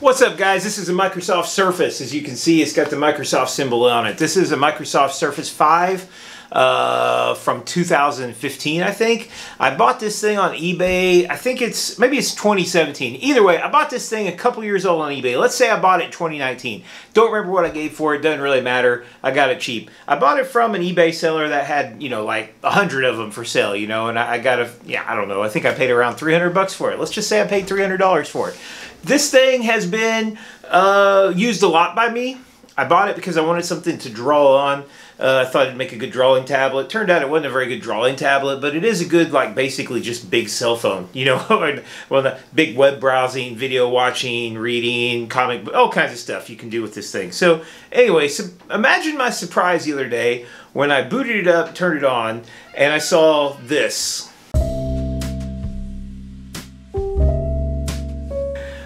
What's up, guys? This is a Microsoft Surface. As you can see, it's got the Microsoft symbol on it. This is a Microsoft Surface 5 from 2015, I think. I bought this thing on eBay. I think maybe it's 2017. Either way, I bought this thing a couple years old on eBay. Let's say I bought it in 2019. Don't remember what I gave for it. Doesn't really matter. I got it cheap. I bought it from an eBay seller that had, you know, like 100 of them for sale, you know, and I got I don't know. I think I paid around 300 bucks for it. Let's just say I paid $300 for it. This thing has been used a lot by me. I bought it because I wanted something to draw on. I thought it'd make a good drawing tablet. Turned out it wasn't a very good drawing tablet, but it is a good, like, basically just big cell phone. You know, well, the big web browsing, video watching, reading, comic, all kinds of stuff you can do with this thing. So anyway, so imagine my surprise the other day when I booted it up, turned it on, and I saw this.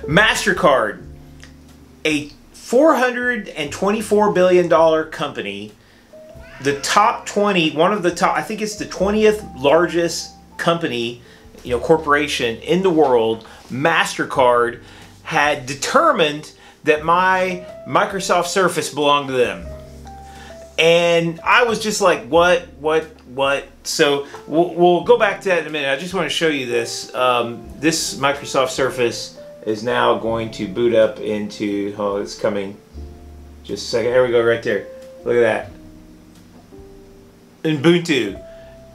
Mastercard, a $424 billion company, the top 20, one of the top, I think it's the 20th largest company, you know, corporation in the world. Mastercard had determined that my Microsoft Surface belonged to them. And I was just like, what? So we'll go back to that in a minute. I just want to show you this. This Microsoft Surface is now going to boot up into, oh, it's coming. Just a second. There we go, right there. Look at that. Ubuntu.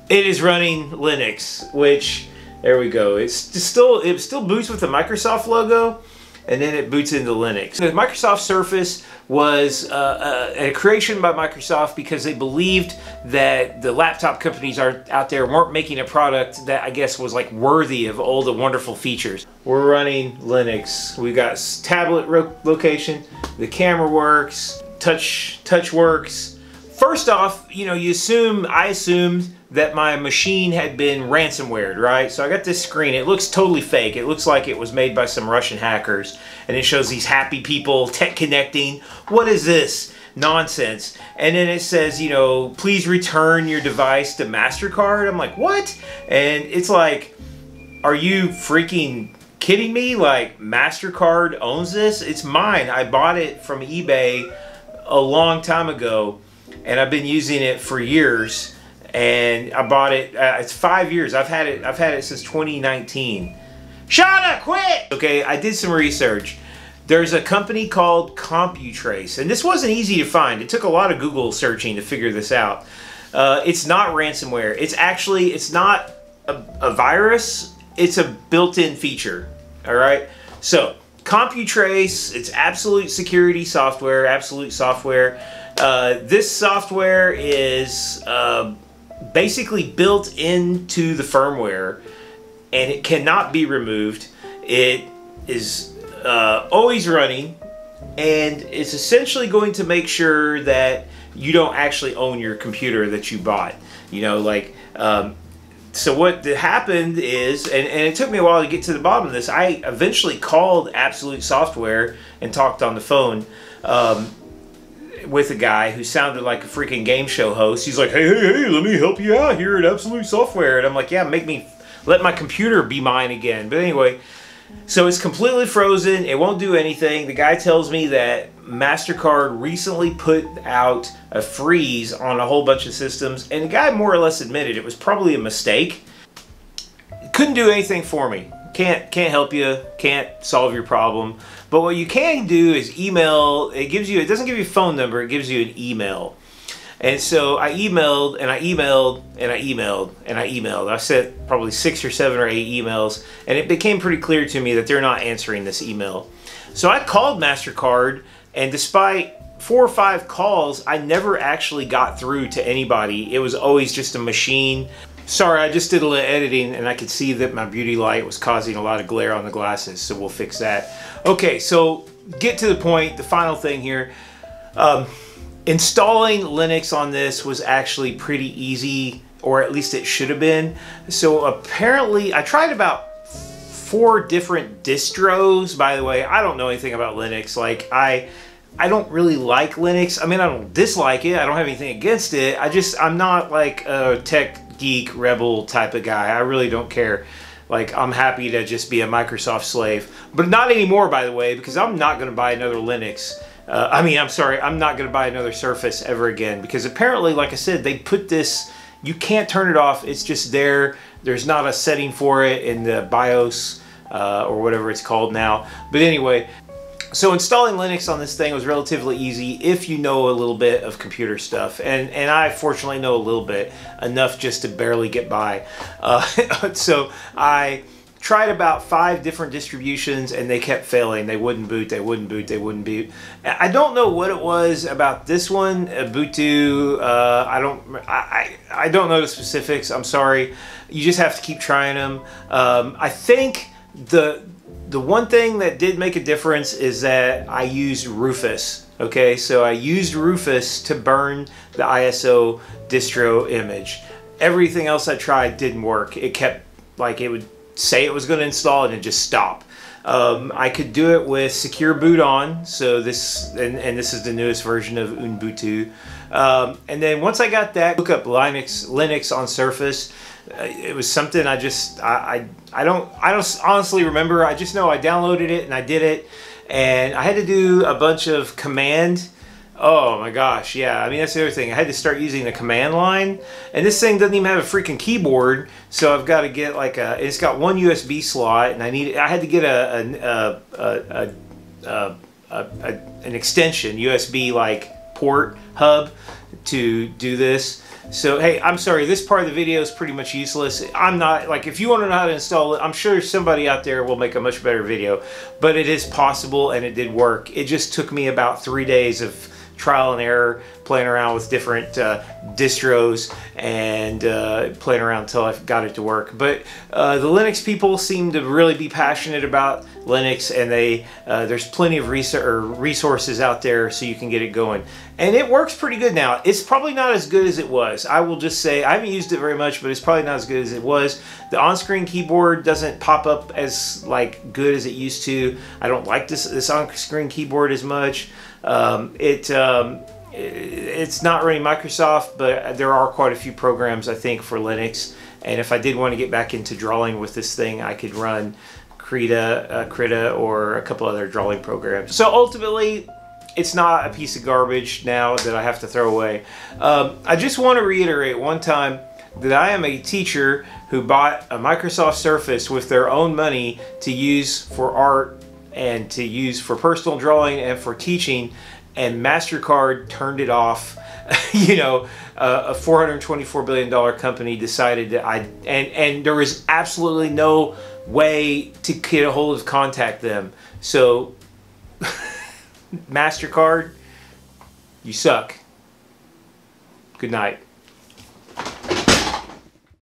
It is running Linux, which, there we go. It still boots with the Microsoft logo, and then it boots into Linux. The Microsoft Surface was a creation by Microsoft because they believed that the laptop companies out there weren't making a product that I guess was like worthy of all the wonderful features. We're running Linux. We got tablet location, the camera works, touch works. First off, you know, I assumed that my machine had been ransomwared, right? So I got this screen. It looks totally fake. It looks like it was made by some Russian hackers. And it shows these happy people tech connecting. What is this nonsense? And then it says, you know, please return your device to Mastercard. I'm like, what? And it's like, are you freaking kidding me? Like, Mastercard owns this? It's mine. I bought it from eBay a long time ago, and I've been using it for years. And I bought it, it's 5 years. I've had it since 2019. Shauna, quit! Okay, I did some research. There's a company called CompuTrace, and this wasn't easy to find. It took a lot of Google searching to figure this out. It's not ransomware. It's not a virus. It's a built-in feature, all right? So, CompuTrace, it's absolute security software, absolute software. This software is basically built into the firmware, and it cannot be removed. It is always running, and it's essentially going to make sure that you don't actually own your computer that you bought. You know, like, so what happened is, and it took me a while to get to the bottom of this, I eventually called Absolute Software and talked on the phone with a guy who sounded like a freaking game show host. He's like, hey, let me help you out here at Absolute Software. And I'm like, yeah, let my computer be mine again. But anyway, so it's completely frozen. It won't do anything. The guy tells me that Mastercard recently put out a freeze on a whole bunch of systems, and the guy more or less admitted it was probably a mistake. Couldn't do anything for me. Can't help you, can't solve your problem. But what you can do is email. It doesn't give you a phone number, it gives you an email. And so I emailed, and I emailed, and I emailed, and I emailed. I sent probably 6 or 7 or 8 emails, and it became pretty clear to me that they're not answering this email. So I called Mastercard, and despite 4 or 5 calls, I never actually got through to anybody. It was always just a machine. Sorry, I just did a little editing, and I could see that my beauty light was causing a lot of glare on the glasses, so we'll fix that. Okay, so get to the point, the final thing here. Installing Linux on this was actually pretty easy, or at least it should have been. So apparently, I tried about 4 different distros. By the way, I don't know anything about Linux. Like, I don't really like Linux. I mean, I don't dislike it. I don't have anything against it. I'm not like a tech geek rebel type of guy. I really don't care. like I'm happy to just be a Microsoft slave. But not anymore, by the way, because I'm not going to buy another Linux. I'm sorry, I'm not going to buy another Surface ever again, because apparently, like I said, they put this, you can't turn it off. It's just there. There's not a setting for it in the BIOS or whatever it's called now. But anyway, so installing Linux on this thing was relatively easy if you know a little bit of computer stuff. And I fortunately know a little bit, enough just to barely get by. So I tried about 5 different distributions and they kept failing. They wouldn't boot, they wouldn't boot, they wouldn't boot. I don't know what it was about this one, Ubuntu. I don't know the specifics, I'm sorry. You just have to keep trying them. I think the one thing that did make a difference is that I used Rufus. Okay, so I used Rufus to burn the ISO distro image. Everything else I tried didn't work. It kept, like, it would say it was going to install and it just stop. I could do it with secure boot on, so this, and this is the newest version of Ubuntu. And then once I got that, look up Linux on Surface. It was something I don't honestly remember. I just know I downloaded it and I did it, and I had to do a bunch of command. Oh my gosh, yeah. I mean, that's the other thing. I had to start using the command line, and this thing doesn't even have a freaking keyboard. So I've got to get like a. It's got one USB slot, and I had to get an extension USB like port hub to do this. So hey, I'm sorry, this part of the video is pretty much useless. I'm not, like, if you want to know how to install it, I'm sure somebody out there will make a much better video, but it is possible and it did work. It just took me about 3 days of trial and error, playing around with different distros and playing around until I got it to work. But the Linux people seem to really be passionate about Linux, and there's plenty of resources out there so you can get it going. And it works pretty good now. It's probably not as good as it was. I will just say, I haven't used it very much, but it's probably not as good as it was. The on-screen keyboard doesn't pop up as like good as it used to. I don't like this on-screen keyboard as much. It's not really Microsoft, but there are quite a few programs, I think, for Linux. And if I did want to get back into drawing with this thing, I could run Krita or a couple other drawing programs. So ultimately, it's not a piece of garbage now that I have to throw away. I just want to reiterate one time that I am a teacher who bought a Microsoft Surface with their own money to use for art and to use for personal drawing and for teaching, and Mastercard turned it off. You know, a $424 billion company decided that and there was absolutely no way to get a hold of contact them. So Mastercard, you suck. Good night.